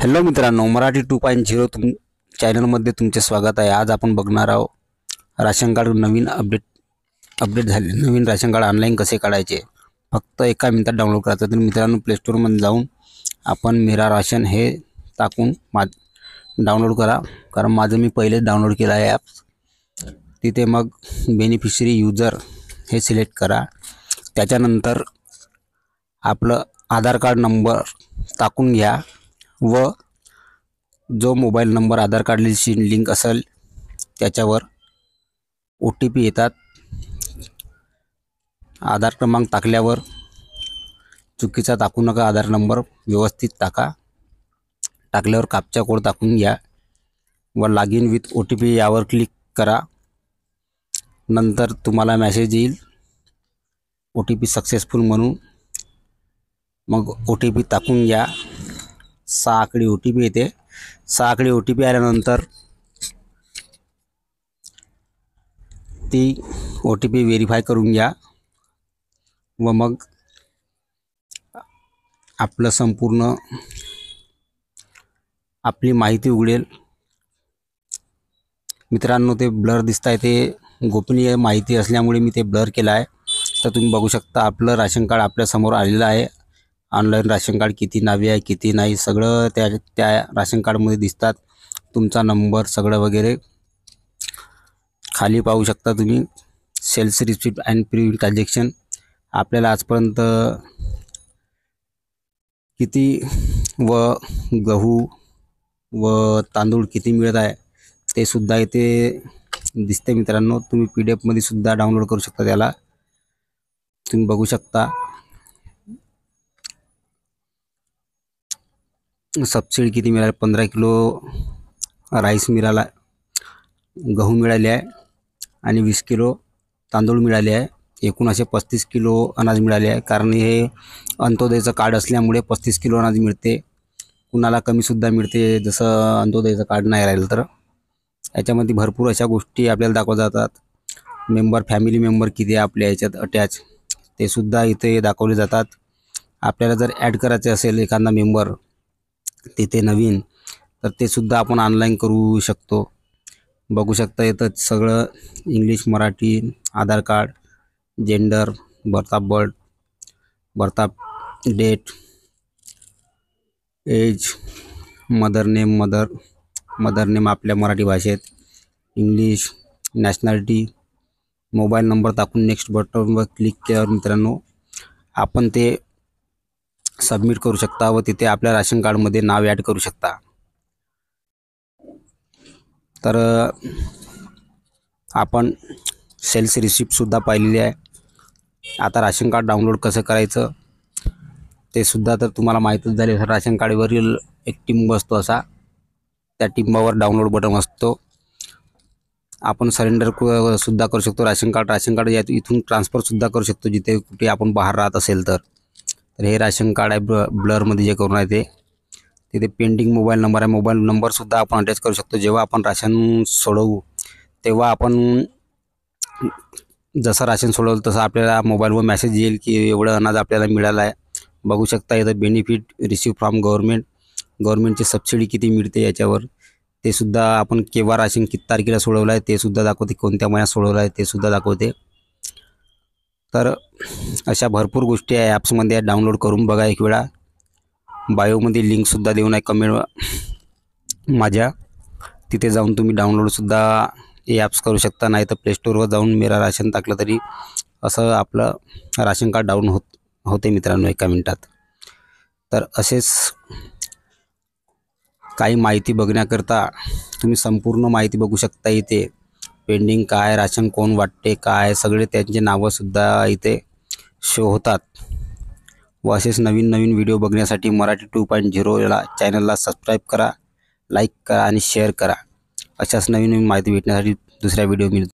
Hello मित्रांनो, मराठी 2.0 चॅनलमध्ये तुमचे स्वागत आहे। आज आपण बघणार आहोत राशन कार्ड नवीन अपडेट झाले। नवीन राशन कार्ड ऑनलाईन कसे काढायचे, फक्त एका मिनिटात डाउनलोड करायचं। तर मित्रांनो, प्ले स्टोरमध्ये जाऊन आपण मेरा राशन हे टाकून डाउनलोड करा। कारण माझं मी पहिलेच डाउनलोड केलं आहे ॲप। तिथे मग बेनिफिशरी यूजर हे सिलेक्ट करा। त्याच्यानंतर आपलं आधार कार्ड नंबर टाकून घ्या व जो मोबाईल नंबर आधार कार्डशी लिंक असेल त्याच्यावर OTP येतात। आधार क्रमांक टाकल्यावर चुकीचा टाकू नका, आधार नंबर व्यवस्थित टाका। टाकल्यावर कॅप्चा कोड टाकून घ्या व लॉग इन विथ OTP यावर क्लिक करा। नंतर तुम्हाला मेसेज येईल OTP सक्सेसफुल म्हणून। मग OTP टाकून घ्या। 6 आकडी OTP येते। 6 आकडी OTP आल्यानंतर ती OTP व्हेरीफाय करून घ्या व मग आपलं संपूर्ण आपली माहिती उघडेल। मित्रांनो, ते ब्लर दिसत आहे, ते गोपनीय माहिती असल्यामुळे मी ते ब्लर केलं आहे। तर तुम्ही बघू शकता आपलं राशन कार्ड आपल्या समोर आलेलं आहे। ऑनलाईन राशन कार्ड किती नावे आहे किती नाही सगळं त्या राशन कार्डमध्ये दिसतात। तुमचा नंबर सगळं वगैरे खाली पाहू शकता तुम्ही। Sales receipt and preview transaction आपल्याला आजपर्यंत किती व गहू व तांदूळ किती मिळत आहे ते सुद्धा इथे दिसते। मित्रांनो, तुम्ही PDF मध्ये सुद्धा डाउनलोड करू शकता। त्याला तुम्ही बघू शकता सबसिडी किती मिळाली। 15 किलो राईस मिळाला, गहू मिळाले आहे आणि 20 किलो तांदूळ मिळाले आहे। एकूण असे 35 किलो अनाज मिळाले आहे। कारण हे अंत्योदयचं कार्ड असल्यामुळे 35 किलो अनाज मिळते। कुणाला कमीसुद्धा मिळते, जसं अंत्योदयचं कार्ड नाही राहिलं तर। याच्यामध्ये भरपूर अशा गोष्टी आपल्याला दाखवल्या जातात। मेंबर फॅमिली मेंबर किती आपल्या याच्यात अटॅच ते सुद्धा इथे दाखवले जातात। आपल्याला जर ॲड करायचे असेल एखादा मेंबर तिथे नवीन, तर ते सुद्धा आपण ऑनलाईन करू शकतो। बघू शकता इथं सगळं English Marathi, Aadhaar card, gender, birth date, age, mother name आपल्या मराठी भाषेत, इंग्लिश, नॅशनॅलिटी, मोबाईल नंबर टाकून नेक्स्ट बटनवर क्लिक केल्यावर मित्रांनो आपण ते सबमिट करू शकता व तिथे आपल्या राशन कार्डमध्ये नाव ॲड करू शकता। तर आपण सेल्स रिसिप्टसुद्धा पाहिलेली आहे। आता राशन कार्ड डाउनलोड कसं करायचं ते सुद्धा तर तुम्हाला माहीतच झाले। राशन कार्डवरील एक टिंब असतो असा, त्या टिंबावर डाउनलोड बटन असतो। आपण सरेंडर सुद्धा करू शकतो राशन कार्ड इथून ट्रान्सफरसुद्धा करू शकतो जिथे कुठे आपण बाहेर राहत असेल तर। हे राशन कार्ड आहे ब्लरमध्ये जे करून आहे ते। तिथे पेंडिंग मोबाईल नंबर आहे, मोबाईल नंबरसुद्धा आपण अटॅच करू शकतो। जेव्हा आपण राशन सोडवू तेव्हा आपण जसं राशन सोडवलं तसं आपल्याला मोबाईलवर मेसेज येईल की एवढं अनाज आपल्याला मिळालं आहे। बघू शकता इथं बेनिफिट रिसीव्ह फ्रॉम गव्हर्नमेंटची सबसिडी किती मिळते याच्यावर ते सुद्धा आपण केव्हा राशन किती तारखेला सोडवलं आहे ते सुद्धा दाखवते, कोणत्या महिन्यात सोडवलं आहे ते सुद्धा दाखवते। तर अशा भरपूर गोष्टी आहे ॲप्समध्ये, डाउनलोड करून बघा एक वेळा। बायोमध्ये लिंकसुद्धा देऊन आहे कमेंट माझ्या, तिथे जाऊन तुम्ही डाउनलोडसुद्धा हे ॲप्स करू शकता। नाही तर प्ले स्टोरवर जाऊन मेरा राशन टाकलं तरी असं आपलं राशन कार्ड होते मित्रांनो एका मिनिटात। तर असेच काही माहिती बघण्याकरता तुम्ही संपूर्ण माहिती बघू शकता। इथे पेंडिंग काय, राशन कोण वाटते काय, सगळे त्यांचे नावंसुद्धा इथे शो होतात। व असेच नवीन व्हिडिओ बघण्यासाठी मराठी 2.0 या चॅनलला सबस्क्राईब करा, लाईक करा आणि शेअर करा। अशाच नवीन माहिती भेटण्यासाठी दुसऱ्या व्हिडिओ